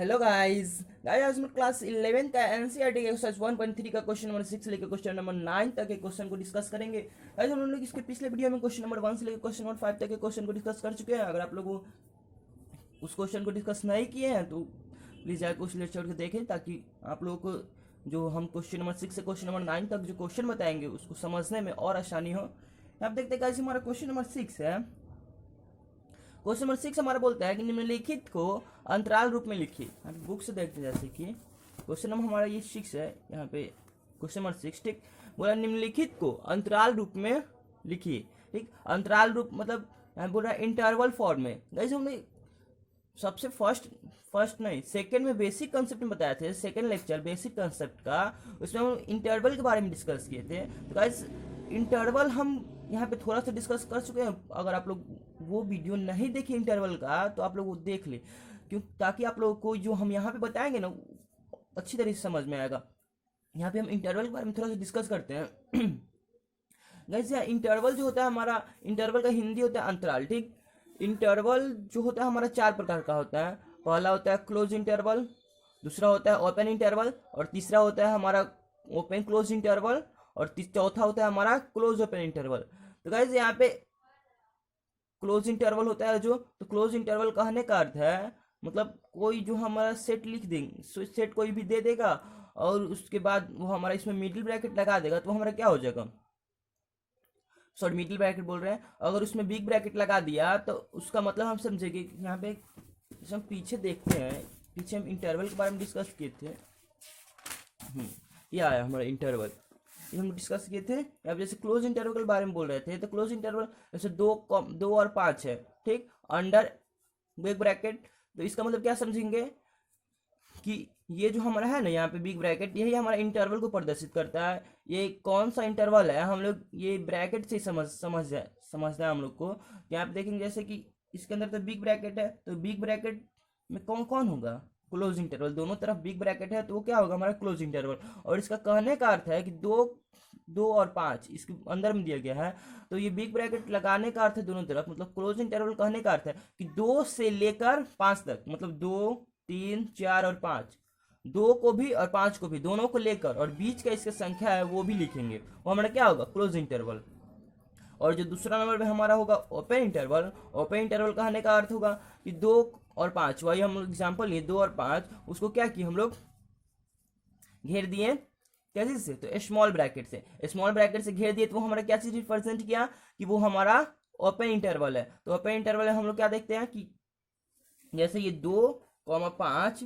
Hello guys आज मैं class 11 का एनसीईआरटी के एक्सरसाइज 1.3 का क्वेश्चन नंबर 6 से लेकर क्वेश्चन नंबर 9 तक के क्वेश्चन को डिस्कस करेंगे। गाइस हम लोग इसके पिछले वीडियो में क्वेश्चन नंबर 1 से लेकर क्वेश्चन नंबर 5 तक के क्वेश्चन को डिस्कस कर चुके हैं। अगर आप लोग उस क्वेश्चन को डिस्कस नहीं किए हैं तो प्लीज़ जाकर उस लेक्चर को देखें, ताकि आप लोगों को जो हम क्वेश्चन नंबर 6 से क्वेश्चन नंबर 9 तक जो क्वेश्चन बताएंगे उसको समझने में और आसानी हो। आप देखते हैं गाइस हमारा क्वेश्चन नंबर 6 है। क्वेश्चन नंबर 6 हमारा बोलता है कि निम्नलिखित को अंतराल रूप में लिखिए। यहाँ पे बुक से देखते हैं, जैसे कि क्वेश्चन नंबर हमारा ये 6 है। यहाँ पे क्वेश्चन नंबर 6 ठीक बोला निम्नलिखित को अंतराल रूप में लिखिए। ठीक, अंतराल रूप मतलब यहाँ बोल रहा है इंटरवल फॉर्म में। गाइस हमने सबसे फर्स्ट नहीं सेकंड में बेसिक कंसेप्ट में बताए थे, सेकंड लेक्चर बेसिक कंसेप्ट का, उसमें हम इंटरवल के बारे में डिस्कस किए थे। तो गाइस इंटरवल हम यहाँ पे थोड़ा सा डिस्कस कर चुके हैं। अगर आप लोग वो वीडियो नहीं देखे इंटरवल का तो आप लोग वो देख ले, क्यों, ताकि आप लोगों को जो हम यहाँ पे बताएंगे ना अच्छी तरीके से समझ में आएगा। यहाँ पे हम इंटरवल के बारे में थोड़ा सा डिस्कस करते हैं। गाइस यहाँ इंटरवल जो होता है हमारा, इंटरवल का हिंदी होता है अंतराल। ठीक, इंटरवल जो होता है हमारा 4 प्रकार का होता है। पहला होता है क्लोज इंटरवल, दूसरा होता है ओपन इंटरवल, और तीसरा होता है हमारा ओपन क्लोज इंटरवल, और चौथा होता है हमारा क्लोज ओपन इंटरवल। तो गाइस यहाँ पे क्लोज इंटरवल होता है जो, तो क्लोज इंटरवल कहने का अर्थ है मतलब कोई जो हमारा सेट लिख देंगे, सेट कोई भी दे देगा और उसके बाद वो हमारा इसमें मिडिल ब्रैकेट लगा देगा, तो हमारा क्या हो जाएगा, सॉरी मिडिल ब्रैकेट बोल रहे हैं। अगर उसमें बिग ब्रैकेट लगा दिया तो उसका मतलब हम समझेंगे। यहाँ पे हम पीछे देखते हैं, पीछे हम इंटरवल के बारे में डिस्कस किए थे। ये आया हमारा इंटरवल, ये हम डिस्कस किए थे। अब जैसे क्लोज इंटरवल के बारे में बोल रहे थे, तो क्लोज इंटरवल जैसे 2 और 5 है। ठीक, अंडर बिग ब्रैकेट, तो इसका मतलब क्या समझेंगे कि ये जो हमारा है ना यहाँ पे बिग ब्रैकेट, यही हमारा इंटरवल को प्रदर्शित करता है। ये कौन सा इंटरवल है हम लोग ये ब्रैकेट से समझना है हम लोग को। यहाँ पे देखेंगे जैसे कि इसके अंदर तो बिग ब्रैकेट है, तो बिग ब्रैकेट में कौन कौन होगा, क्लोज इंटरवल। दोनों तरफ बिग ब्रैकेट है तो वो क्या होगा हमारा क्लोज इंटरवल। और इसका कहने का अर्थ है कि 2 और 5 इसके अंदर में दिया गया है, तो ये बिग ब्रैकेट लगाने का अर्थ है दोनों तरफ। मतलब क्लोज इंटरवल कहने का अर्थ है कि 2 से लेकर 5 तक, मतलब 2, 3, 4 और 5, 2 को भी और 5 को भी, दोनों को लेकर, और बीच का इसका संख्या है वो भी लिखेंगे, वो हमारा क्या होगा क्लोज इंटरवल। और जो दूसरा नंबर पे हमारा होगा ओपन इंटरवल। ओपन इंटरवल कहने का अर्थ होगा कि 2 और 5, वही हम एग्जाम्पल लिए 2 और 5, उसको क्या किए हम लोग घेर दिए कैसे से, तो स्मॉल ब्रैकेट से। स्मॉल ब्रैकेट से घेर दिए तो वो हमारा क्या चीज रिप्रेजेंट किया कि वो हमारा ओपन इंटरवल है। तो ओपन इंटरवल हम लोग क्या देखते हैं कि जैसे ये 2, 5,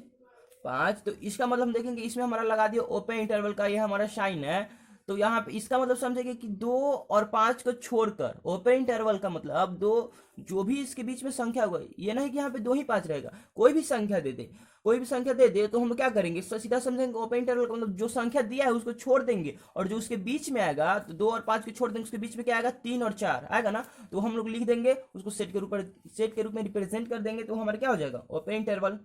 तो इसका मतलब हम देखेंगे इसमें हमारा लगा दिया ओपन इंटरवल का, ये हमारा साइन है। तो यहाँ पे इसका मतलब समझेंगे कि 2 और 5 को छोड़कर ओपन इंटरवल का मतलब अब 2 जो भी इसके बीच में संख्या होगा, ये नहीं कि यहाँ पे 2 ही 5 रहेगा, कोई भी संख्या दे दे, कोई भी संख्या दे दे तो हम लोग क्या करेंगे, सीधा समझेंगे ओपन इंटरवल का मतलब जो संख्या दिया है उसको छोड़ देंगे, और जो उसके बीच में आएगा तो 2 और 5 को छोड़ देंगे, उसके बीच में क्या आएगा 3 और 4 आएगा ना, तो हम लोग लिख देंगे उसको सेट के रूप में रिप्रेजेंट कर देंगे, तो हमारा क्या हो जाएगा ओपन इंटरवल।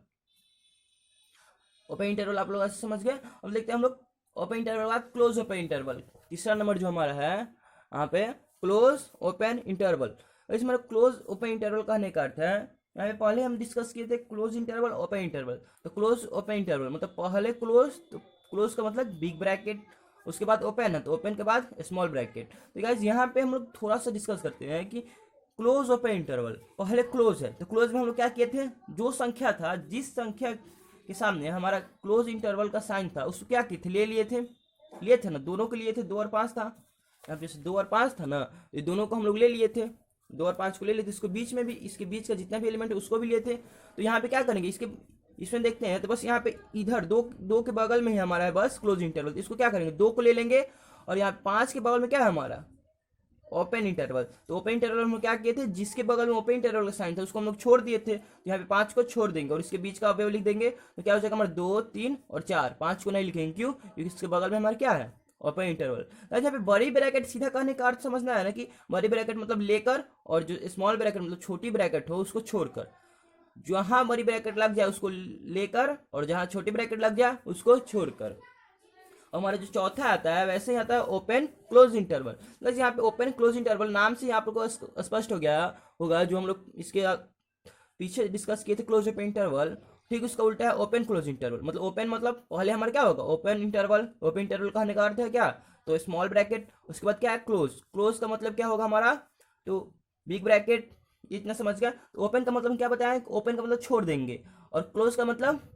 ओपन इंटरवल आप लोग ऐसे समझ गए। अब देखते हैं हम लोग ओपन इंटरवल के बाद क्लोज ओपन इंटरवल। तीसरा नंबर जो हमारा है यहाँ पे क्लोज ओपन इंटरवल। इसमें हमारा क्लोज ओपन इंटरवल कहने का अर्थ है, यहाँ पे पहले हम डिस्कस किए थे क्लोज इंटरवल ओपन इंटरवल। तो क्लोज ओपन इंटरवल मतलब पहले क्लोज, तो क्लोज का मतलब बिग ब्रैकेट, उसके बाद ओपन है तो ओपन के बाद स्मॉल ब्रैकेट। तो गाइस यहाँ पे हम लोग थोड़ा सा डिस्कस करते हैं कि क्लोज ओपन इंटरवल पहले क्लोज है, तो क्लोज में हम लोग क्या किए थे, जो संख्या था, जिस संख्या के सामने हमारा क्लोज इंटरवल का साइन था उसको क्या किए थे, लिए थे ना, दोनों के लिए थे, 2 और 5 था। अब जैसे 2 और 5 था ना, ये दोनों को हम लोग ले लिए थे, 2 और 5 को ले लिए थे, इसको बीच में भी, इसके बीच का जितना भी एलिमेंट है उसको भी लिए थे। तो यहाँ पे क्या करेंगे, इसमें देखते हैं तो बस यहाँ पे इधर 2 के बगल में ही हमारा है बस क्लोज इंटरवल, तो इसको क्या करेंगे 2 को ले लेंगे, और यहाँ 5 के बगल में क्या है हमारा ओपन इंटरवल। तो ओपन इंटरवल हम क्या किए थे, जिसके बगल में ओपन इंटरवल का साइन था उसको हम लोग छोड़ दिए थे, तो यहाँ पे 5 को छोड़ देंगे और इसके बीच का अवयव लिख देंगे, तो क्या हो जाएगा हमारा 2, 3 और 4। 5 को नहीं लिखेंगे, क्यों, क्योंकि इसके बगल में हमारा क्या है ओपन इंटरवल। यहाँ पे बड़ी ब्रैकेट सीधा कहने का अर्थ समझना है ना कि बड़ी ब्रैकेट मतलब लेकर, और जो स्मॉल ब्रैकेट मतलब छोटी ब्रैकेट हो उसको छोड़कर, जहां बड़ी ब्रैकेट लग जाए उसको लेकर, और जहां छोटी ब्रैकेट लग जाए उसको छोड़कर। हमारा जो चौथा आता है वैसे ही आता है ओपन क्लोज इंटरवल। बस यहाँ पे ओपन क्लोज इंटरवल नाम से आप लोग को स्पष्ट हो गया होगा, जो हम लोग इसके पीछे डिस्कस किए थे क्लोज ओपन इंटरवल, ठीक, उसका उल्टा है ओपन क्लोज इंटरवल। मतलब ओपन मतलब पहले हमारा क्या होगा, ओपन इंटरवल। ओपन इंटरवल कहने का अर्थ है क्या, तो स्मॉल ब्रैकेट, उसके बाद क्या है क्लोज। क्लोज का मतलब क्या होगा हमारा, तो बिग ब्रैकेट। इतना समझ गया। तो ओपन का मतलब क्या बताया, ओपन का मतलब छोड़ देंगे, और क्लोज का मतलब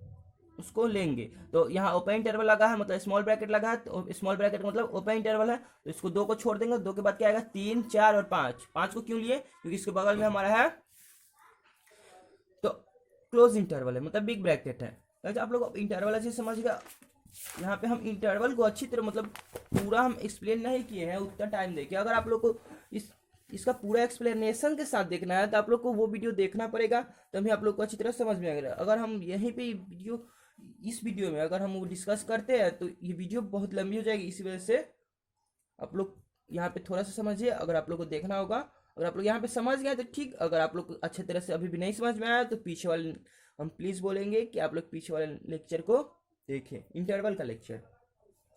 उसको लेंगे। तो यहाँ ओपन इंटरवल लगा है मतलब स्मॉल ब्रैकेट लगा है, तो स्मॉल ब्रैकेट का मतलब ओपन इंटरवल है, तो इसको दो को छोड़ देंगे। दो के बाद क्या आएगा, 3, 4 और 5। 5 को क्यों लिए, क्योंकि इसके बगल में हमारा है तो क्लोज इंटरवल है, मतलब बिग ब्रैकेट है। तो आप लोग इंटरवल अच्छे समझ गया। यहाँ पे हम इंटरवल को अच्छी तरह मतलब पूरा हम एक्सप्लेन नहीं किए हैं उतना टाइम देखिए। अगर आप लोग को इसका पूरा एक्सप्लेनेशन के साथ देखना है तो आप लोग को वो वीडियो देखना पड़ेगा, तभी आप लोग को अच्छी तरह समझ में आएगा। अगर हम यहीं पे वीडियो, इस वीडियो में अगर हम वो डिस्कस करते हैं तो ये वीडियो बहुत लंबी हो जाएगी। इसी वजह से आप लोग यहाँ पे थोड़ा सा समझिए। अगर आप लोग को देखना होगा, अगर आप लोग यहाँ पे समझ गए तो ठीक, अगर आप लोग को अच्छे तरह से अभी भी नहीं समझ में आया तो पीछे वाले हम प्लीज़ बोलेंगे कि आप लोग पीछे वाले लेक्चर को देखें, इंटरवल का लेक्चर।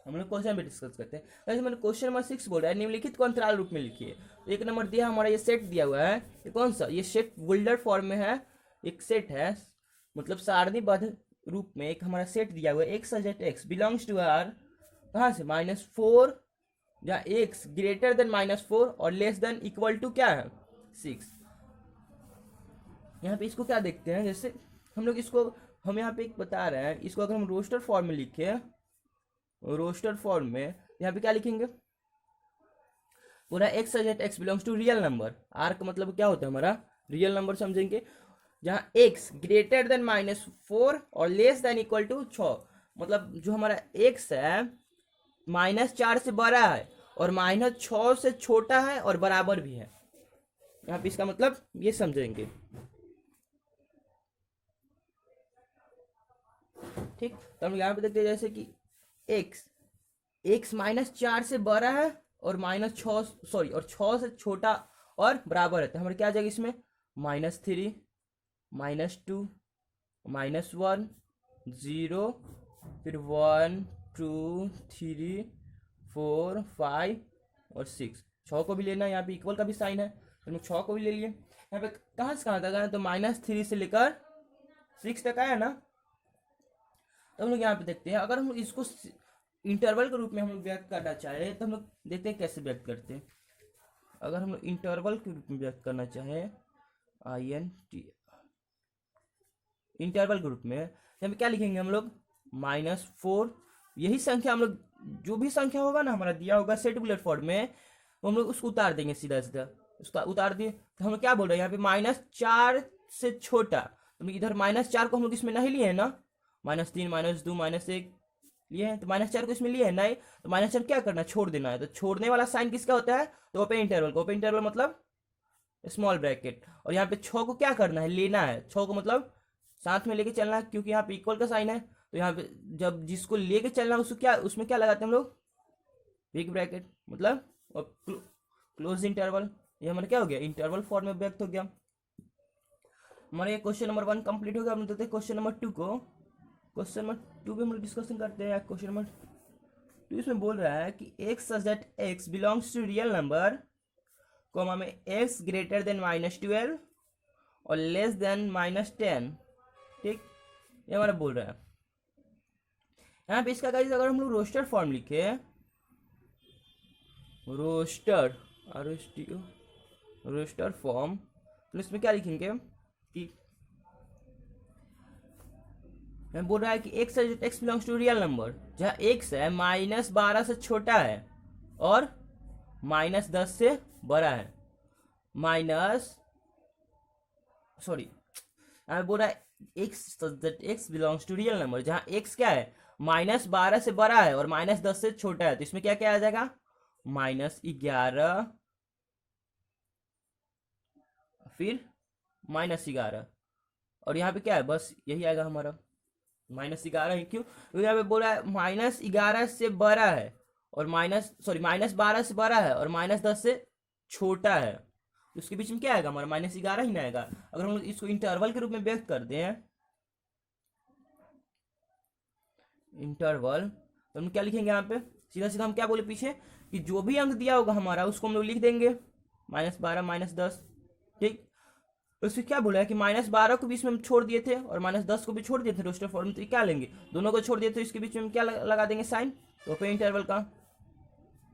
हम लोग क्वेश्चन भी डिस्कस करते हैं। जैसे मैंने क्वेश्चन नंबर 6 बोल रहा है, निम्नलिखित को अंतराल रूप में लिखिए। तो एक नंबर दिया हमारा, ये सेट दिया हुआ है, ये कौन सा, ये सेट बुल्डर फॉर्म में है, एक सेट है, मतलब सारणीबद्ध रूप में एक हमारा सेट दिया हुआ है। X such that x belongs to R, कहाँ से, -4, जहाँ एक्स ग्रेटर देन -4 और लेस देन इक्वल टू क्या है 6। यहाँ पे इसको क्या देखते हैं, जैसे हम लोग इसको, हम यहाँ पे एक बता रहे हैं, इसको अगर हम रोस्टर फॉर्म में लिखे, रोस्टर फॉर्म में यहाँ पे क्या लिखेंगे, पूरा x such that x belongs to real number. R का मतलब क्या होता है हमारा, रियल नंबर समझेंगे। जहाँ एक्स ग्रेटर देन -4 और लेस देन इक्वल टू 6, मतलब जो हमारा एक्स है -4 से बड़ा है और -6 से छोटा है और बराबर भी है। यहाँ पे इसका मतलब ये समझेंगे, ठीक। तो हम यहाँ पे देखते हैं जैसे कि एक्स -4 से बड़ा है और -6, सॉरी, और 6 से छोटा और बराबर है, तो हमारे क्या आ जाएगा इसमें, -3, -2, -1, 0, फिर 1, 2, 3, 4, 5 और 6। 6 को भी लेना है, यहाँ पे इक्वल का भी साइन है, तो हम लोग 6 को भी ले लिए। यहाँ पे कहाँ से कहाँ तक आया, तो -3 से लेकर 6 तक आया ना। तो हम लोग यहाँ पे देखते हैं, अगर हम इसको इंटरवल के रूप में हम लोग व्यक्त करना चाहें तो हम लोग देखते हैं कैसे व्यक्त करते हैं। अगर हम लोग इंटरवल के रूप में व्यक्त करना चाहें, INT इंटरवल के रूप में, यहाँ पे क्या लिखेंगे हम लोग, -4, यही संख्या हम लोग, जो भी संख्या होगा ना हमारा दिया होगा सेट बुलेट फॉर्म में, तो हम लोग उसको उतार देंगे सीधा सीधा। उसका उतार दिए तो हम लोग क्या बोल रहे हैं, यहाँ पे -4 से छोटा, तो इधर -4 को हम लोग इसमें नहीं लिए हैं ना, -3, -2, -1 लिए हैं, तो -4 को इसमें लिए है नहीं, तो -4 क्या करना है, छोड़ देना है। तो छोड़ने वाला साइन किसका होता है, तो ओपन इंटरवल का। ओपन इंटरवल मतलब स्मॉल ब्रैकेट। और यहाँ पे 6 को क्या करना है, लेना है। 6 को मतलब साथ में लेके चलना है, क्योंकि यहाँ पे इक्वल का साइन है, तो यहाँ पे जब जिसको लेके चलना है उसको क्या, उसमें क्या लगाते हैं हम लोग, बिग ब्रैकेट, मतलब और क्लोज इंटरवल। ये हमारा क्या हो गया, इंटरवल फॉर्म में व्यक्त हो गया। हमारा ये क्वेश्चन नंबर 1 कंप्लीट हो गया। हम देखते हैं क्वेश्चन नंबर 2 को। क्वेश्चन नंबर 2 पे हम लोग डिस्कशन करते हैं। क्वेश्चन नंबर 2 इसमें बोल रहा है कि x such that x belongs to real number, comma में एक्स ग्रेटर देन -12 और लेस देन -10, ठीक। ये हमारा बोल रहा है। यहाँ पे इसका गाइस अगर हम लोग रोस्टर फॉर्म लिखे, रोस्टर, ROSTER, रोस्टर फॉर्म, तो इसमें क्या लिखेंगे कि बोल रहा है कि x x belongs to real number, जहाँ एक्स है -12 से छोटा है और -10 से बड़ा है, सॉरी, बोल रहा है x belongs to real number, जहाँ एक्स क्या है -12 से बड़ा है और -10 से छोटा है, तो इसमें क्या क्या आ जाएगा, -11, फिर -11, और यहाँ पे क्या है, बस यही आएगा हमारा -11 ही। क्यों, क्योंकि यहाँ पे बोला है -11 से बड़ा है और -12 से बड़ा है और -10 से छोटा है, तो उसके बीच में क्या आएगा हमारा, -11 ही ना आएगा। अगर हम इसको इंटरवल के रूप में व्यक्त करते हैं, इंटरवल, तो हम क्या लिखेंगे यहाँ पे, सीधा सीधा हम क्या बोले पीछे, कि जो भी अंक दिया होगा हमारा उसको हम लोग लिख देंगे, -12, -10, ठीक। उसमें क्या बोला है कि -12 को बीच में हम छोड़ दिए थे और -10 को भी छोड़ दिए थे रोस्टर फॉर्म, तो क्या लेंगे, दोनों को छोड़ दिए तो इसके बीच में हम क्या लगा देंगे साइन, ओपन इंटरवल का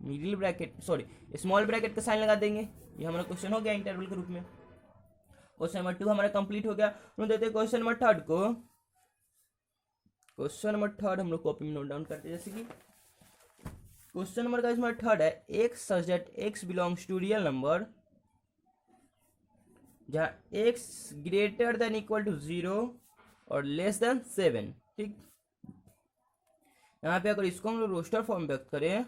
middle bracket sorry small bracket का साइन लगा देंगे। ये हमारा क्वेश्चन हो गया इंटरवल के रूप में। क्वेश्चन नंबर 2 हमारा कंप्लीट हो गया। हम देते हैं क्वेश्चन नंबर 3 को। क्वेश्चन नंबर 3 हम लोग कॉपी में नोट डाउन करते हैं, जैसे कि क्वेश्चन नंबर का इसमें 3 है, x such that x belongs to real number जहाँ x greater than equal to 0 और लेस देन 7। ठीक, यहाँ पे अगर इसको हम लोग रोस्टर फॉर्म व्यक्त करें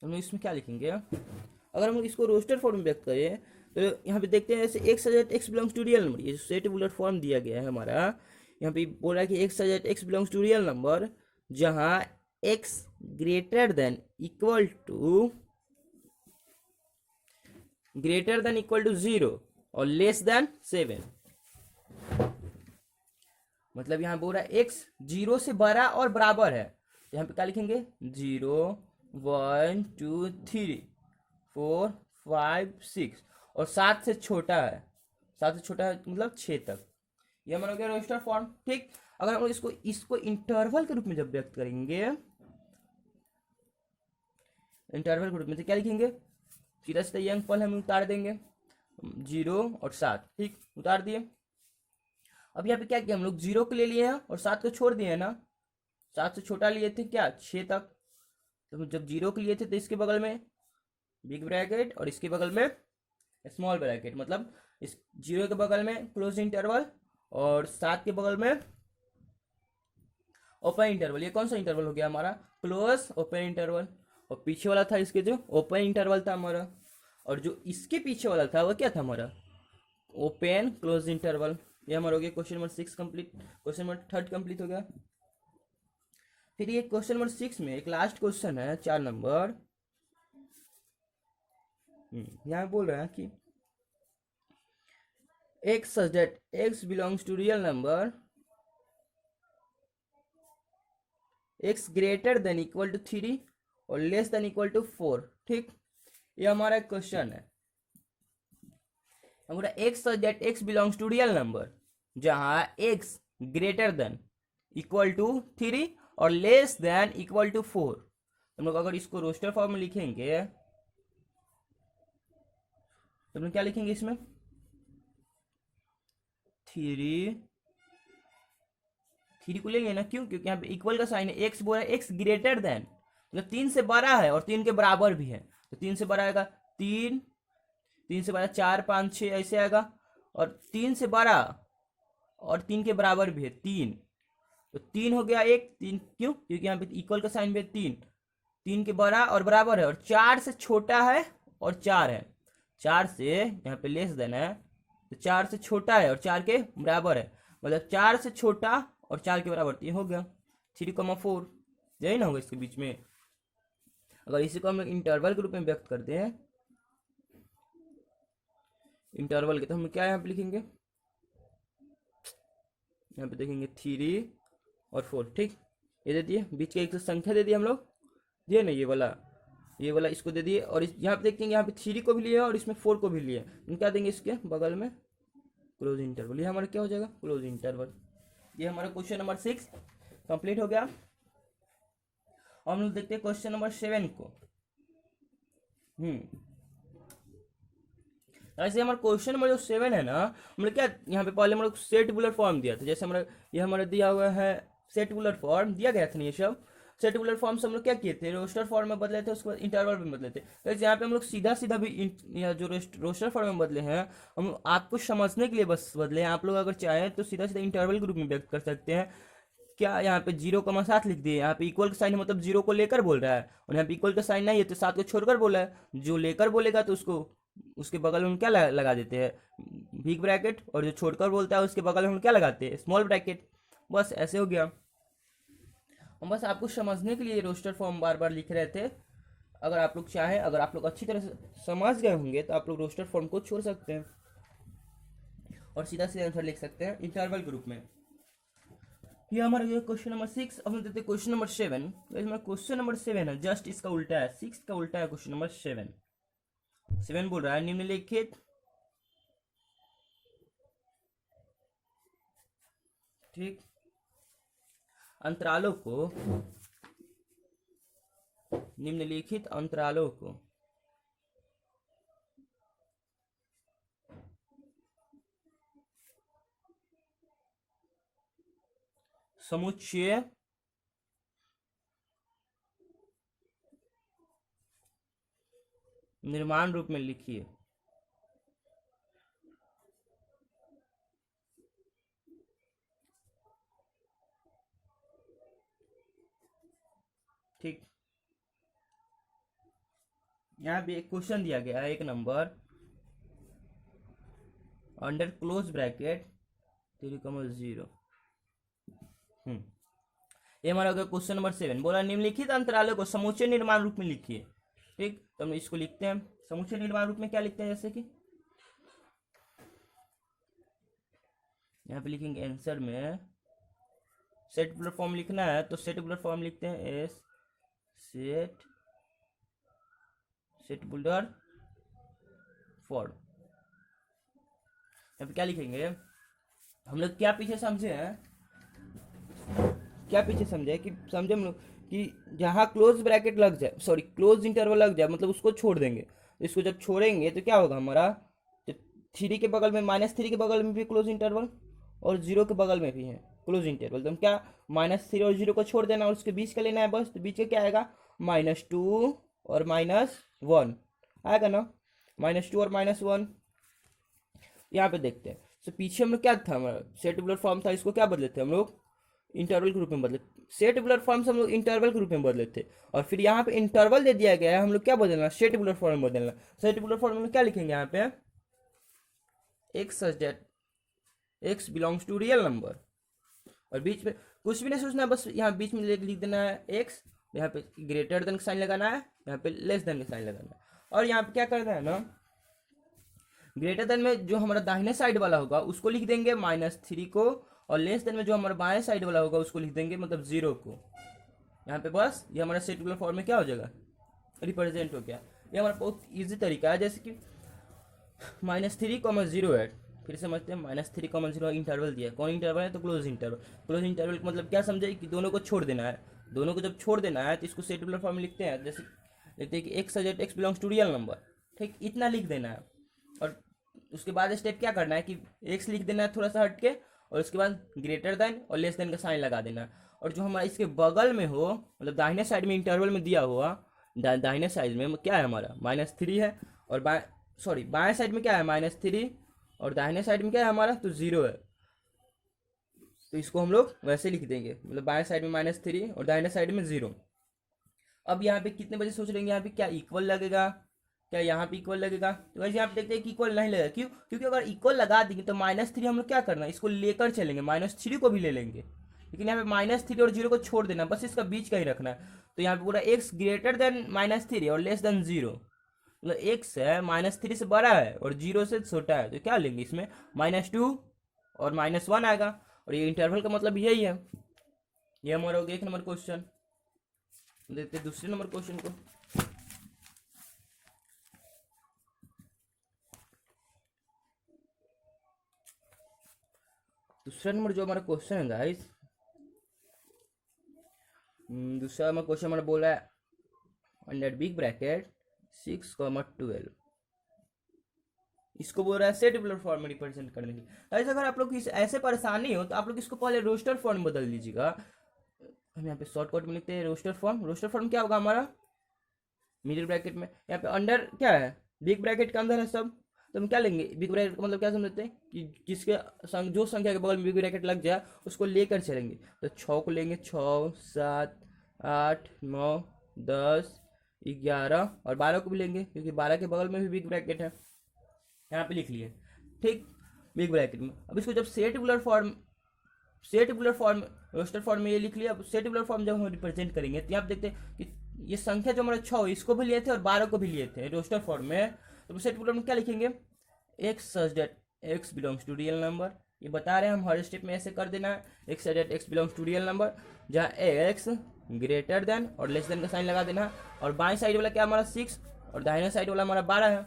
हम लोग इसमें क्या लिखेंगे, अगर हम लोग इसको रोस्टर फॉर्म में व्यक्त करें तो यहाँ पे देखते हैं जैसे x such x belongs to real number, ये जो सेट बुलेट फॉर्म दिया गया है हमारा, यहाँ पे बोल रहा है कि x such x belongs to real number जहाँ x greater than equal to 0 और लेस देन 7। मतलब यहाँ बोल रहा है एक्स 0 से बड़ा और बराबर है, तो यहाँ पे क्या लिखेंगे 0 1 2 3 4 5 6 और 7 से छोटा है, 7 से छोटा है मतलब 6 तक। ये हमारा हो गया रोस्टर फॉर्म। ठीक, अगर हम लोग इसको इंटरवल के रूप में जब व्यक्त करेंगे, इंटरवल के रूप में तो क्या लिखेंगे, सीधा सीधा ये अंक पल हम उतार देंगे 0 और 7। ठीक, उतार दिए। अब यहाँ पे क्या किया हम लोग 0 को ले लिए हैं और 7 को छोड़ दिए हैं ना, 7 से छोटा लिए थे क्या 6 तक, तो जब 0 को लिए थे तो इसके बगल में बिग ब्रैकेट और इसके बगल में स्मॉल ब्रैकेट, मतलब इस 0 के बगल में क्लोज इंटरवल और 7 के बगल में ओपन इंटरवल। ये कौन सा इंटरवल हो गया हमारा, क्लोज ओपन इंटरवल। और पीछे वाला था इसके जो ओपन इंटरवल था हमारा, और जो इसके पीछे वाला था वो क्या था हमारा ओपन क्लोज इंटरवल। ये हमारा हो गया question number 6 complete. Question number 3 complete हो गया। फिर ये क्वेश्चन नंबर 6 में एक लास्ट क्वेश्चन है 4 नंबर। यहाँ बोल रहा है कि x such that x belongs to real number x greater than equal to 3 और लेस देन इक्वल टू 4। ठीक, ये हमारा क्वेश्चन है। हमारा x such that x belongs to real number जहां x greater than equal to 3 और less then equal to 4। हम लोग अगर इसको रोस्टर फॉर्म में लिखेंगे तो हम लोग क्या लिखेंगे इसमें 3 को ले लेना, क्यों, क्योंकि यहाँ पे इक्वल का साइन है, एक्स बोला है एक्स ग्रेटर देन मतलब 3 से बड़ा है और 3 के बराबर भी है, तो 3 से बड़ा आएगा 3, 3 से बड़ा 4 5 6 ऐसे आएगा, और 3 से बड़ा और 3 के बराबर भी है 3, तो 3 हो गया 1 3, क्यों, क्योंकि यहाँ पे इक्वल का साइन भी है 3 के बड़ा और बराबर है, और 4 से छोटा है और 4 है, 4 से यहाँ पे लेस देन है तो 4 से छोटा है और 4 के बराबर है, मतलब 4 से छोटा और 4 के बराबर, तो ये हो गया 3,4। यही ना होगा इसके बीच में। अगर इसी को हम इंटरवल के रूप में व्यक्त करते हैं इंटरवल के, तो हम क्या यहाँ पे लिखेंगे, यहाँ पे देखेंगे 3 और 4। ठीक, ये दे दिए, बीच के एक संख्या दे दिए हम लोग, दिए ना ये वाला इसको दे दिए, और यहाँ पे देखेंगे यहाँ पे 3 को भी लिए और इसमें 4 को भी लिए, हम क्या देंगे इसके बगल में क्लोज इंटरवल। ये हमारा क्या हो जाएगा क्लोज इंटरवल। ये हमारा क्वेश्चन नंबर 6 कंप्लीट हो गया। हम लोग देखते हैं क्वेश्चन नंबर 7 को। ऐसे हमारा क्वेश्चन नंबर जो 7 है ना, हम लोग क्या यहाँ पे पहले हम लोग सेट बुलर फॉर्म दिया था, जैसे हमारा ये हमारा दिया हुआ है सेट बुलर फॉर्म दिया गया था ना, ये सब सेट बुलर फॉर्म से हम लोग क्या किए थे रोस्टर फॉर्म में बदले थे, उसके बाद इंटरवल में बदले थे। तो यहाँ पे हम लोग सीधा भी जो रोस्टर फॉर्म में बदले हैं हम आपको समझने के लिए बस बदले हैं। आप लोग अगर चाहें तो सीधा इंटरवल के रूप में व्यक्त कर सकते हैं। क्या यहाँ पे 0,7 लिख दिए, यहाँ पे इक्वल का साइन है मतलब 0 को लेकर बोल रहा है, और यहाँ पे इक्वल का साइन नहीं है तो 7 को छोड़कर बोला है। जो लेकर बोलेगा तो उसको उसके बगल में हम क्या लगा देते हैं बिग ब्रैकेट, और जो छोड़कर बोलता है उसके बगल में हम क्या लगाते हैं स्मॉल ब्रैकेट। बस ऐसे हो गया। हम बस आपको समझने के लिए रोस्टर फॉर्म बार बार लिख रहे थे। अगर आप लोग चाहें, अगर आप लोग अच्छी तरह से समझ गए होंगे तो आप लोग रोस्टर फॉर्म को छोड़ सकते हैं और सीधा आंसर लिख सकते हैं इंटरवल के रूप में। ये हमारा क्वेश्चन नंबर 6। अब हम देते हैं क्वेश्चन नंबर 7। क्वेश्चन नंबर 7 है जस्ट इसका उल्टा है, 6 का उल्टा है क्वेश्चन नंबर 7। 7 बोल रहा है निम्नलिखित ठीक अंतरालों को समुच्चय निर्माण रूप में लिखिए। ठीक, यहाँ पे एक क्वेश्चन दिया गया है 1 नंबर अंडर क्लोज ब्रैकेट 3,0। ये हमारा हो गया क्वेश्चन नंबर 7। बोला निम्नलिखित अंतरालों को समुच्चय निर्माण रूप में लिखिए। ठीक, तो हम इसको लिखते हैं समुच्चय निर्माण रूप में। क्या लिखते हैं, जैसे कि यहाँ पे लिखेंगे आंसर में सेट बुलर फॉर्म लिखना है, तो सेट बुलर फॉर्म लिखते हैं एस सेट बुलर फॉर्म। यहाँ पे क्या लिखेंगे, हम लोग क्या पीछे समझे हैं, कि समझे हम लोग कि जहाँ क्लोज ब्रैकेट लग जाए, सॉरी क्लोज इंटरवल लग जाए, मतलब उसको छोड़ देंगे। इसको जब छोड़ेंगे तो क्या होगा हमारा, तो 3 के बगल में -3 के बगल में भी क्लोज इंटरवल और 0 के बगल में भी है क्लोज इंटरवल। तो हम क्या -3 और 0 को छोड़ देना और उसके बीच का लेना है बस। तो बीच का क्या आएगा, -2 और -1 आएगा ना, -2 और -1। यहाँ पे देखते हैं, तो पीछे हम लोग क्या था, हमारा सेट बुलर फॉर्म था, इसको क्या बदले थे हम लोग, इंटरवल के रूप में बदले। सेट बुलर फॉर्म से हम लोग इंटरवल के रूप में बदले थे, और फिर यहाँ पे इंटरवल दे दिया गया है, हम लोग क्या बदलना, सेट बुलर फॉर्म में बदलना। सेट बुलर फॉर्म में क्या लिखेंगे यहाँ पे, x such that x belongs to real number, और बीच में कुछ भी नहीं सोचना है, बस यहाँ बीच में लिख देना है एक्स, यहाँ पे ग्रेटर देन का साइन लगाना है, यहाँ पे लेस देन का साइन लगाना है। और यहाँ पे क्या करना है ना, ग्रेटर देन में जो हमारा दाहिने साइड वाला होगा उसको लिख देंगे -3 को, और लेस देन में जो हमारा बाएं साइड वाला होगा उसको लिख देंगे मतलब 0 को। यहाँ पे बस ये हमारा सेट बुलर फॉर्म में क्या हो जाएगा, रिप्रेजेंट हो गया। ये हमारा बहुत इजी तरीका है, जैसे कि -3, 0 है। फिर समझते हैं, -3, 0 इंटरवल दिया, कौन इंटरवल है, तो क्लोज इंटरवल। क्लोज इंटरवल का मतलब क्या समझे, कि दोनों को छोड़ देना है। दोनों को जब छोड़ देना है तो इसको सेट बुलर फॉर्म में लिखते हैं, जैसे लिखते हैं कि x such that x belongs to real number. ठीक, इतना लिख देना है, और उसके बाद स्टेप क्या करना है कि एक्स लिख देना है थोड़ा सा हट के, और उसके बाद ग्रेटर देन और लेस देन का साइन लगा देना है। और जो हमारा इसके बगल में हो, मतलब दाहिने साइड में इंटरवल में दिया हुआ, दाहिने साइड में क्या है हमारा -3 है, और बाएं साइड में क्या है -3, और दाहिने साइड में क्या है हमारा, तो 0 है। तो इसको हम लोग वैसे लिख देंगे, मतलब बाएं साइड में -3 और दाहिने साइड में 0। अब यहाँ पे कितने बजे सोच लेंगे, यहाँ पे क्या इक्वल लगेगा, क्या यहाँ पे इक्वल लगेगा, तो वैसे यहाँ पे देखते हैं कि इक्वल नहीं लगेगा। क्यों, क्योंकि अगर इक्वल लगा देंगे तो -3 हम लोग क्या करना है, इसको लेकर चलेंगे, -3 को भी ले लेंगे, लेकिन यहाँ पे -3 और 0 को छोड़ देना, बस इसका बीच का ही रखना है। तो यहाँ पे पूरा एक्स ग्रेटर देन -3 और लेस देन 0, मतलब एक्स है -3 से बड़ा है और 0 से छोटा है, तो क्या लेंगे इसमें -2 और -1 आएगा। और ये इंटरवल का मतलब यही है। ये हमारा हो गया 1 नंबर क्वेश्चन। देखते दूसरे नंबर क्वेश्चन को। दूसरा नंबर जो हमारा क्वेश्चन है गाइस, दूसरा हमारा क्वेश्चन हमारा बोला है अंडर बिग ब्रैकेट 6,12, इसको बोल रहा है सेट बुलर फॉर्म में रिप्रेजेंट करने की। गाइस अगर आप लोग की ऐसे परेशानी हो तो आप लोग इसको पहले रोस्टर फॉर्म में बदल दीजिएगा। हम यहाँ पे शॉर्टकट में लिखते हैं रोस्टर फॉर्म। रोस्टर फॉर्म क्या होगा हमारा, मिडिल ब्रैकेट में, यहाँ पे अंडर क्या है, बिग ब्रैकेट के अंदर है सब, तो हम क्या लेंगे, बिग ब्रैकेट का मतलब क्या समझते हैं कि जिसके जो संख्या के बगल में बिग ब्रैकेट लग जाए उसको लेकर चलेंगे। तो 6 को लेंगे, 6, 7, 8, 9, 10, 11 और 12 को भी लेंगे, क्योंकि 12 के बगल में भी बिग ब्रैकेट है, यहाँ पे लिख लिए। ठीक, बिग ब्रैकेट में। अब इसको जब set builder form roster form में ये लिख लिया। अब सेट बुलर फॉर्म जब हम रिप्रेजेंट करेंगे तो यहाँ पे देखते हैं कि ये संख्या जो हमारा 6 इसको भी लिए थे और 12 को भी लिए थे रोस्टर फॉर्म में। तो सेट बुलर में क्या लिखेंगे, x such that x belongs to real number. ये बता रहे हैं हम, हर स्टेप में ऐसे कर देना है, x such that x belongs to real number, जहाँ एक्स ग्रेटर देन और लेस देन का साइन लगा देना। और बाएं साइड वाला क्या हमारा 6 और दाहिने साइड वाला हमारा 12 है,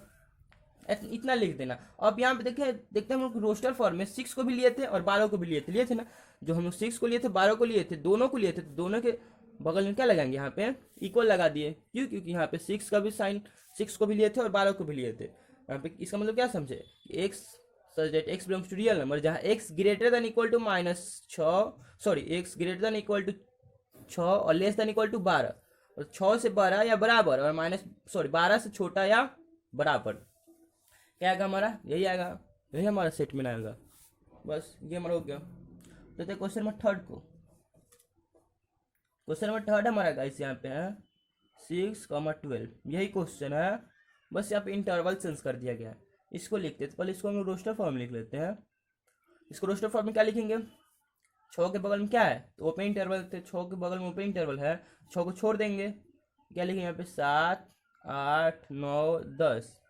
इतना लिख देना। अब यहाँ पे देखते हैं हम लोग रोस्टर फॉर्म में 6 को भी लिए थे और 12 को भी लिए थे ना। जो हम लोग 6 को लिए थे, 12 को लिए थे, दोनों को लिए थे, तो दोनों के बगल में क्या लगाएंगे, यहाँ पे इक्वल लगा दिए। क्यों? क्योंकि यहाँ पे 6 का भी साइन, 6 को भी लिए थे और 12 को भी लिए थे। यहाँ पे इसका मतलब क्या समझे, x such that x belongs to real number, जहाँ x greater than equal to -6, sorry x greater than equal to 6 और लेस देन इक्वल टू 12, और 6 से बड़ा या बराबर, और 12 से छोटा या बराबर। क्या आएगा हमारा, यही आएगा, यही हमारा सेट में आएगा। बस ये हमारा हो गया। तो क्वेश्चन नंबर थर्ड को, क्वेश्चन नंबर थर्ड हमारा गाइस यहाँ पे है 6,12, यही क्वेश्चन है, बस यहाँ पे इंटरवल चेंज कर दिया गया है। इसको लिखते हैं, तो पहले इसको हम रोस्टर फॉर्म लिख लेते हैं। इसको रोस्टर फॉर्म में क्या लिखेंगे, 6 के बगल में क्या है, तो ओपन इंटरवल थे, 6 के बगल में ओपन इंटरवल है, 6 को छोड़ देंगे, क्या लिखेंगे यहाँ पे 7, 8, 9, 10,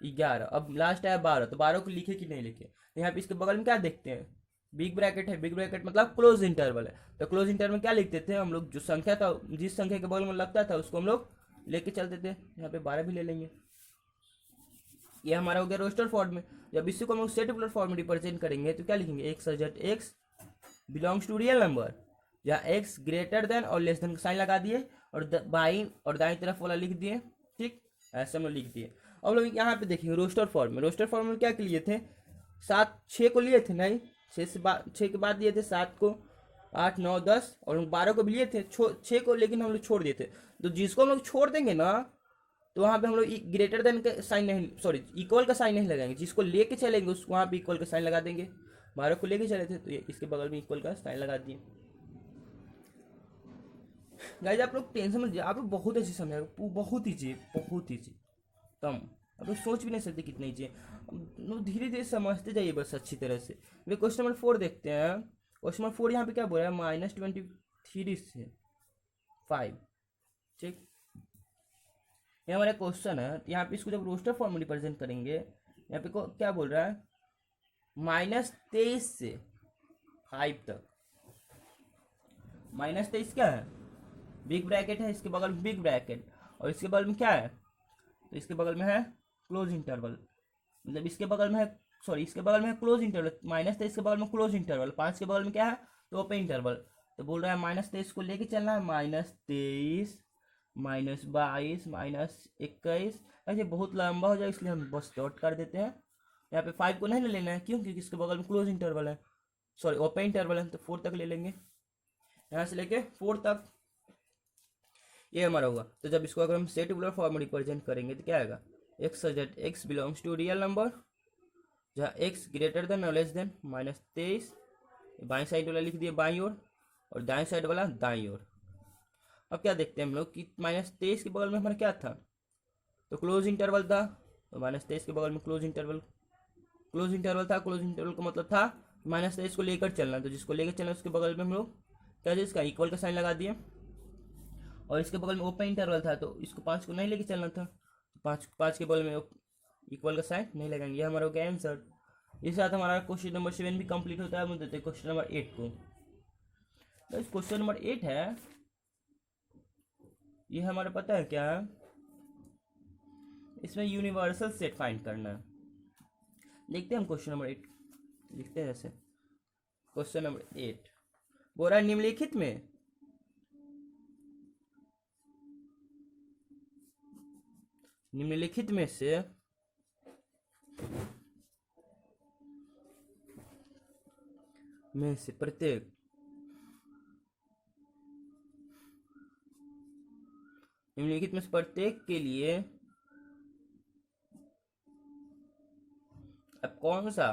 11, अब लास्ट आया 12, तो 12 को लिखे कि नहीं लिखे। तो यहाँ पे इसके बगल में क्या देखते हैं, बिग ब्रैकेट है, बिग ब्रैकेट मतलब क्लोज इंटरवल है। तो क्लोज इंटरवल में क्या लिखते थे हम लोग, जो संख्या था, जिस संख्या के बगल में लगता था उसको हम लोग लेके चलते थे। यहाँ पे 12 भी ले लेंगे। ये हमारा हो गया रोस्टर फॉर्म में। जब इसी को हम लोग सेटुलर फॉर्म में रिप्रेजेंट करेंगे तो क्या लिखेंगे, x such that x belongs to real number, जहाँ एक्स ग्रेटर देन और लेस देन का साइन लगा दिए, और बाईं और दाईं तरफ वाला लिख दिए। ठीक, ऐसे हम लोग लिख दिए। अब लोग यहाँ पे देखेंगे रोस्टर फॉर्म में, रोस्टर फॉर्म में क्या लिए थे, 6 को लिए थे, नहीं 6 के बाद लिए थे 7 को, 8, 9, 10 और 12 को भी लिए थे 6 को, लेकिन हम लोग छोड़ दिए थे। तो जिसको हम लोग छोड़ देंगे ना, तो वहाँ पे हम लोग ग्रेटर देन का साइन नहीं, सॉरी इक्वल का साइन नहीं लगाएंगे, जिसको लेके चलेंगे उस वहाँ पे इक्वल का साइन लगा देंगे। 12 को लेके चले थे तो ये इसके बगल में इक्वल का साइन लगा दिए। गाइस आप लोग टेंशन मत, आप लोग बहुत अच्छी समझ, बहुत ईजी, बहुत ईजी, कम आप लोग सोच भी नहीं सकते कितनी ईजी है। धीरे धीरे समझते जाइए बस अच्छी तरह से। वे क्वेश्चन नंबर 4 देखते हैं। क्वेश्चन नंबर 4 यहाँ पे क्या बोल रहा है, -23 से 5। ठीक, ये हमारा क्वेश्चन है। यहाँ पे इसको जब रोस्टर फॉर्म में रिप्रेजेंट करेंगे, यहाँ पे क्या बोल रहा है, -23 से 5 तक। -23 क्या है, बिग ब्रैकेट है, इसके बगल में बिग ब्रैकेट, और इसके बगल में क्या है, तो इसके बगल में है क्लोज इंटरवल, मतलब इसके बगल में है, सॉरी इसके बगल में है क्लोज इंटरवल, -23 के बगल में क्लोज इंटरवल, 5 के बगल में क्या है, तो ओपन इंटरवल। तो बोल रहा है -23 को लेके चलना है, -23, -22, -21। ऐसे बहुत लंबा हो जाए, इसलिए हम बस डॉट कर देते हैं। यहाँ पे 5 को नहीं ले लेना है, क्यों, क्योंकि इसके बगल में क्लोज इंटरवल है, सॉरी ओपन इंटरवल है, तो 4 तक ले लेंगे, यहाँ से लेके 4 तक। ये हमारा होगा। तो जब इसको अगर हम सेटुलर फॉर्म में रिप्रेजेंट करेंगे तो क्या आएगा, x such that x belongs to real number, जहाँ एक्स ग्रेटर देन और लेस देन -23, बाईं साइड वाला लिख दिए बाईं ओर, और दाएं साइड वाला दाईं ओर। अब क्या देखते हैं हम लोग कि -23 के बगल में हमारा क्या था, तो क्लोज इंटरवल था, तो -23 के बगल में क्लोज इंटरवल था। क्लोज इंटरवल का मतलब था -23 को लेकर चलना, तो जिसको लेकर चलना उसके बगल में हम लोग क्या, इसका इक्वल का साइन लगा दिए, और इसके बगल में ओपन इंटरवल था, तो इसको 5 को नहीं लेके चलना था, तो 5 के बगल में इक्वल का साइन नहीं लगाएंगे। हमारा हो गया आंसर। इस साथ हमारा क्वेश्चन नंबर 7 भी कंप्लीट होता है। हम देते हैं क्वेश्चन नंबर 8 को। तो इस क्वेश्चन नंबर 8 है, ये हमारा पता है क्या है, इसमें यूनिवर्सल सेट फाइंड करना है। देखते हैं हम क्वेश्चन नंबर 8 लिखते हैं। जैसे क्वेश्चन नंबर 8 बोल रहा है, निम्नलिखित में से प्रत्येक निम्नलिखित में से प्रत्येक के लिए अब कौन सा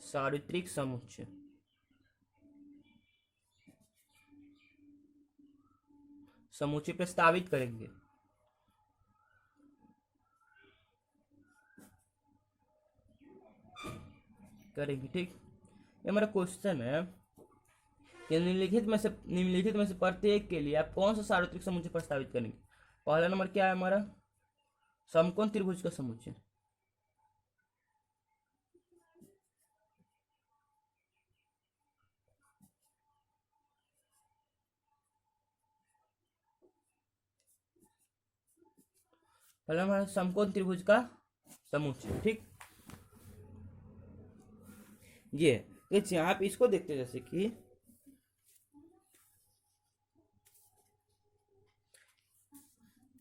सार्वत्रिक समुच्चय प्रस्तावित करेंगे। ठीक, ये हमारा क्वेश्चन है कि निम्नलिखित में से प्रत्येक के लिए आप कौन सा सार्वत्रिक समुच्चय प्रस्तावित करेंगे। पहला नंबर क्या है हमारा, समकोण त्रिभुज का समुच्चय। पहला हमारा समकोण त्रिभुज का समुच्चय, ठीक। ये देखिए आप इसको देखते हैं, जैसे कि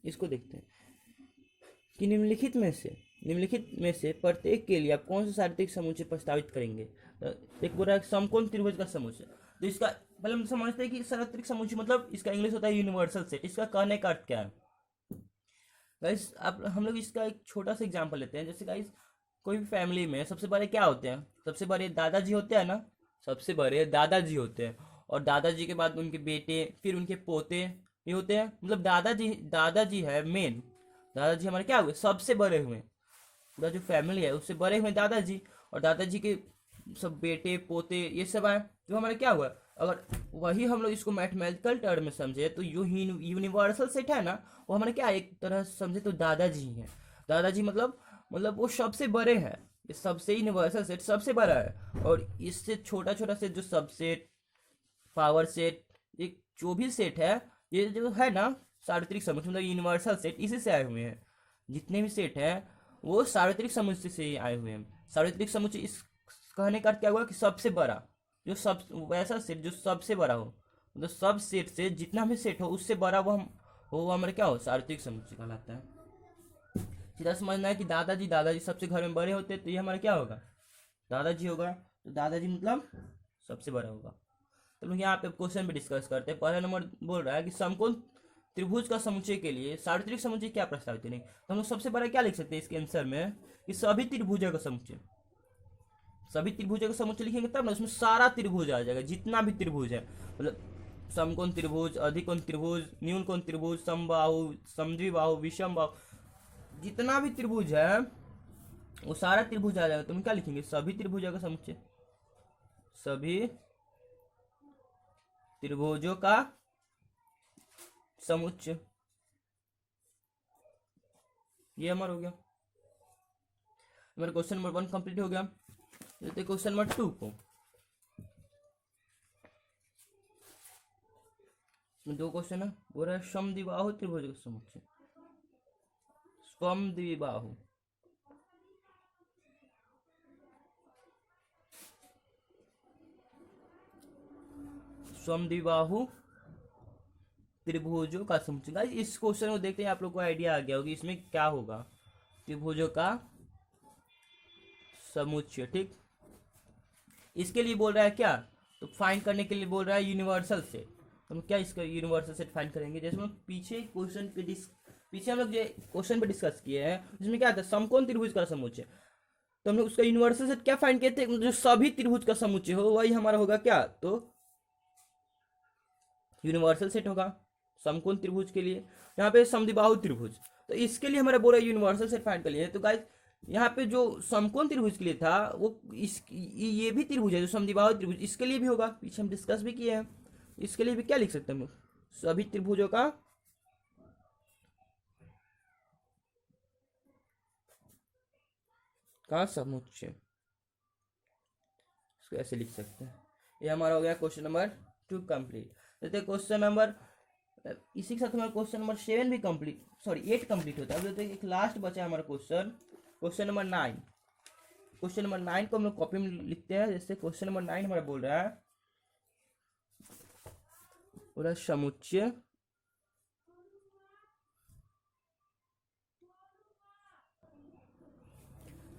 इसको देखते हैं कि निम्नलिखित में से प्रत्येक के लिए आप कौन सा सार्वत्रिक समुच्चय प्रस्तावित करेंगे। तो एक बोल रहा है समकोण त्रिभुज का समुच्चय, तो इसका पहले हम समझते हैं कि सार्वत्रिक समुच्चय मतलब इसका इंग्लिश होता है यूनिवर्सल सेट। इसका कहने का अर्थ क्या है गाइस, आप हम लोग इसका एक छोटा सा एग्जांपल लेते हैं। जैसे गाइस कोई भी फैमिली में सबसे बड़े क्या होते हैं, सबसे बड़े दादाजी होते हैं ना, सबसे बड़े दादाजी होते हैं, और दादाजी के बाद उनके बेटे, फिर उनके पोते ये होते हैं। मतलब दादाजी है मेन, दादाजी हमारे क्या हुए, सबसे बड़े हुए। पूरा जो फैमिली है उससे बड़े हुए दादाजी, और दादाजी के सब बेटे पोते ये सब आए, जो हमारे क्या हुआ। अगर वही हम लोग इसको मैथमेटिकल टर्म में समझे तो यूनिवर्सल सेट है ना, वो हमारे क्या एक तरह से समझे तो दादाजी हैं। दादाजी मतलब वो सबसे बड़े हैं, ये सबसे यूनिवर्सल सेट सबसे बड़ा है। और इससे छोटा छोटा सेट जो सबसेट, पावर सेट, एक जो भी सेट है, ये जो है ना सार्वत्रिक समुच्चय मतलब यूनिवर्सल सेट, इसी से आए हुए हैं। जितने भी सेट हैं वो सार्वत्रिक समुच्चय से ही आए हुए हैं। सार्वत्रिक समुच्चय इस कहने का क्या हुआ कि सबसे बड़ा, जो सब वैसा सेट जो सबसे बड़ा हो, मतलब सब सेट से जितना भी सेट हो उससे बड़ा वो हमारे क्या हो, सार्वत्रिक समुच्चय कहलाता है। सीधा समझना है कि दादाजी सबसे घर में बड़े होते हैं, तो ये हमारा क्या होगा, दादाजी होगा। तो दादाजी मतलब सबसे बड़ा होगा। तो लोग यहाँ पे क्वेश्चन भी डिस्कस करते हैं। पहला नंबर बोल रहा है कि समकोण त्रिभुज का समुच्चय के लिए सार्वत्रिक समुच्चय क्या प्रस्तावित करेंगे। तो हम लोग सबसे बड़ा क्या लिख सकते हैं इसके आंसर में कि सभी त्रिभुजों का समुच्चय। सभी त्रिभुजों का समुच्चय लिखेंगे तब ना उसमें सारा त्रिभुज आ जाएगा, जितना भी त्रिभुज है, मतलब समकोण त्रिभुज, अधिकोण त्रिभुज, न्यूनकोण त्रिभुज, समबाहु, समद्विबाहु, विषमबाहु, जितना भी त्रिभुज है वो सारा त्रिभुज आ जाएगा। तो हम क्या लिखेंगे, सभी त्रिभुजों का समुच्चय, सभी त्रिभुजों का समुच्चय। ये हमारा हो गया, हमारा क्वेश्चन नंबर 1 कंप्लीट हो गया। चलते क्वेश्चन नंबर 2 को। इसमें 2 क्वेश्चन है। वो रहा समद्विबाहु त्रिभुज का समुच्चय, समद्विबाहु, समद्विबाहु त्रिभुजों का समुच्चय। गाइस इस क्वेश्चन को देखते हैं आप लोग को आइडिया आ गया होगा इसमें क्या होगा, त्रिभुजों का समुच्चय, ठीक। इसके लिए बोल रहा है क्या, तो फाइंड करने के लिए बोल रहा है यूनिवर्सल सेट। तो हम क्या इसका यूनिवर्सल सेट फाइंड करेंगे। जैसे हम पीछे क्वेश्चन पे पीछे हम लोग जो क्वेश्चन पे डिस्कस किए हैं जिसमें क्या था, समकोण त्रिभुज का समुच्चय। तो हम लोग उसका यूनिवर्सल सेट क्या फाइंड किए थे, जो सभी त्रिभुज का समुच्चय हो वही हमारा होगा क्या, तो यूनिवर्सल सेट होगा समकोण त्रिभुज के लिए। यहाँ पे समद्विबाहु त्रिभुज, तो इसके लिए हमारा बोला यूनिवर्सल सेट फाइंड कर लिए। तो गाइस यहाँ पे जो समकोण त्रिभुज के लिए था वो ये भी त्रिभुज है जो समद्विबाहु त्रिभुज, इसके लिए भी होगा, पीछे हम डिस्कस भी किए हैं। इसके लिए भी क्या लिख सकते हैं हम, सभी त्रिभुजों का समुच्चय, इसको ऐसे लिख सकते हैं। ये हमारा हो गया क्वेश्चन नंबर 2 कंप्लीट। देखते क्वेश्चन नंबर, इसी के साथ हमारा क्वेश्चन नंबर 7 भी कंप्लीट, सॉरी 8 कंप्लीट होता है। अब देखते हैं एक लास्ट बचा है हमारा क्वेश्चन नंबर 9। क्वेश्चन नंबर 9 को हम लोग कॉपी में लिखते हैं। जैसे क्वेश्चन नंबर 9 हमारा बोल रहा है पूरा समुच्चय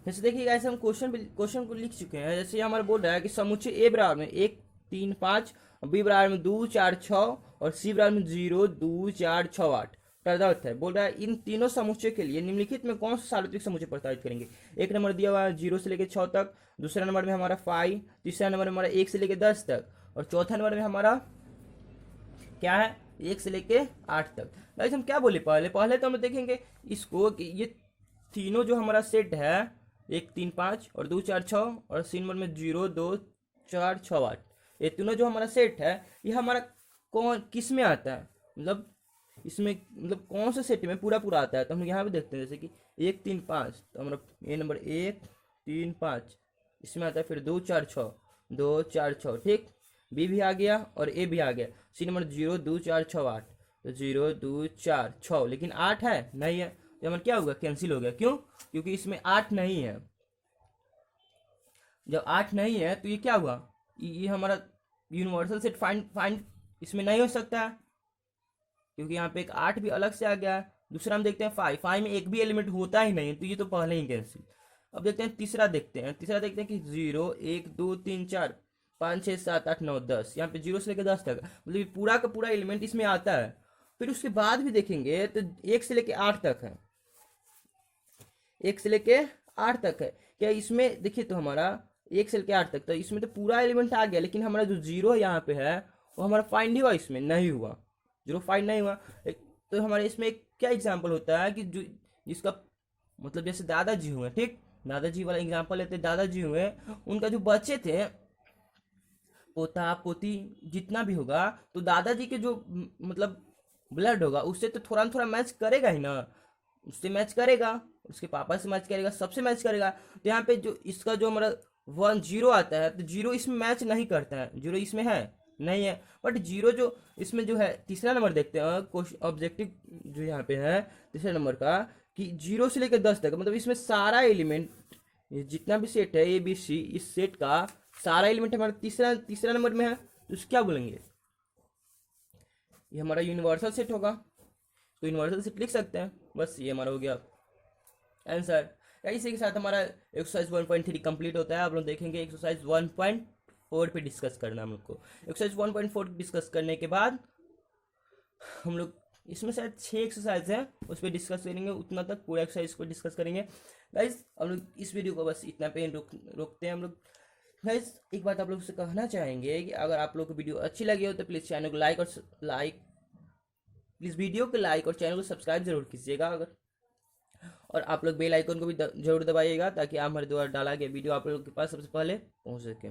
जैसे देखिएगा, ऐसे हम क्वेश्चन को लिख चुके हैं। जैसे हमारा बोल रहा है कि समुच्चय ए बराबर में 1 3 5, बी बराबर में 2 4 6 और सी बराबर में 0 2 4 6 8 प्रदत्त है। बोल रहा है इन तीनों समुच्चय के लिए निम्नलिखित में कौन सा सार्वत्रिक समुच्चय प्रस्तावित करेंगे। एक नंबर दिया हुआ है 0 से लेकर 6 तक, दूसरा नंबर में हमारा 5, तीसरा नंबर में हमारा 1 से लेकर 10 तक, और चौथा नंबर में हमारा क्या है 1 से लेकर 8 तक। गाइस हम क्या बोले, पहले तो हम देखेंगे इसको कि ये तीनों जो हमारा सेट है 1 3 5 और 2 4 6 और सी नंबर में 0 2 4 6 8, ये तीनों जो हमारा सेट है ये हमारा कौन किस में आता है, मतलब इसमें मतलब कौन से सेट में पूरा आता है। तो हम यहाँ पे देखते हैं जैसे कि 1 3 5, तो हमारा ये नंबर 1 3 5 इसमें आता है, फिर 2 4 6 2 4 6, ठीक। बी भी आ गया और ए भी आ गया। सी नंबर 0 2 4 6 8, तो 0 2 4 6, लेकिन 8 है नहीं है, तो हमारा क्या होगा, कैंसिल हो गया। क्यों? क्योंकि इसमें 8 नहीं है। जब 8 नहीं है तो ये क्या हुआ, ये हमारा यूनिवर्सल सेट फाइंड फाइंड इसमें नहीं हो सकता है, क्योंकि यहाँ पे एक 8 भी अलग से आ गया है। दूसरा हम देखते हैं 5 में एक भी एलिमेंट होता ही नहीं है, तो ये तो पहले ही कैंसिल। अब देखते हैं तीसरा, देखते हैं कि 0 1 2 3 4 5 6 7 8 9 10, यहाँ पे 0 से लेकर 10 तक, मतलब ये पूरा का पूरा एलिमेंट इसमें आता है। फिर उसके बाद भी देखेंगे तो 1 से लेकर 8 तक है, 1 से लेके 8 तक है। क्या इसमें देखिए तो हमारा 1 से लेके 8 तक, तो इसमें तो पूरा एलिमेंट आ गया, लेकिन हमारा जो 0 यहाँ पे है वो हमारा फाइंड ही हुआ, इसमें नहीं हुआ, 0 फाइंड नहीं हुआ। तो हमारे इसमें एक क्या एग्जाम्पल होता है कि जो जिसका मतलब जैसे दादाजी हुए, ठीक, दादाजी वाला एग्जाम्पल लेते, दादाजी हुए, उनका जो बच्चे थे, पोता पोती जितना भी होगा, तो दादाजी के जो मतलब ब्लड होगा उससे तो थोड़ा थोड़ा मैच करेगा ही ना, उससे मैच करेगा, उसके पापा से मैच करेगा, सबसे मैच करेगा। तो यहाँ पे जो इसका जो हमारा 1 0 आता है, तो 0 इसमें मैच नहीं करता है, 0 इसमें है नहीं है। बट 0 जो इसमें जो है, तीसरा नंबर देखते हैं क्वेश्चन ऑब्जेक्टिव जो यहाँ पे है तीसरे नंबर का, कि 0 से लेकर 10 तक, मतलब इसमें सारा एलिमेंट, ये जितना भी सेट है ABC, इस सेट का सारा एलिमेंट हमारा तीसरा नंबर में है, तो उसको क्या बोलेंगे, ये हमारा यूनिवर्सल सेट होगा। तो यूनिवर्सल सेट लिख सकते हैं, बस ये हमारा हो गया आंसर। इसी के साथ हमारा एक्सरसाइज 1.3 कंप्लीट होता है। आप लोग देखेंगे एक्सरसाइज 1.4 पे डिस्कस करना हम लोग को। एक्सरसाइज 1.4 डिस्कस करने के बाद हम लोग इसमें शायद 6 एक्सरसाइज है, उस पर डिस्कस करेंगे, उतना तक पूरा एक्सरसाइज को डिस्कस करेंगे। गाइज हम लोग इस वीडियो को बस इतना पे रोकते हैं हम लोग। गाइज एक बात आप लोग से कहना चाहेंगे कि अगर आप लोग को वीडियो अच्छी लगी हो तो प्लीज़ चैनल को प्लीज़ वीडियो को लाइक और चैनल को सब्सक्राइब जरूर कीजिएगा। अगर और आप लोग बेल आइकन को भी जरूर दबाइएगा, ताकि हमारे द्वारा डाला गया वीडियो आप लोगों के पास सबसे पहले पहुंच सके।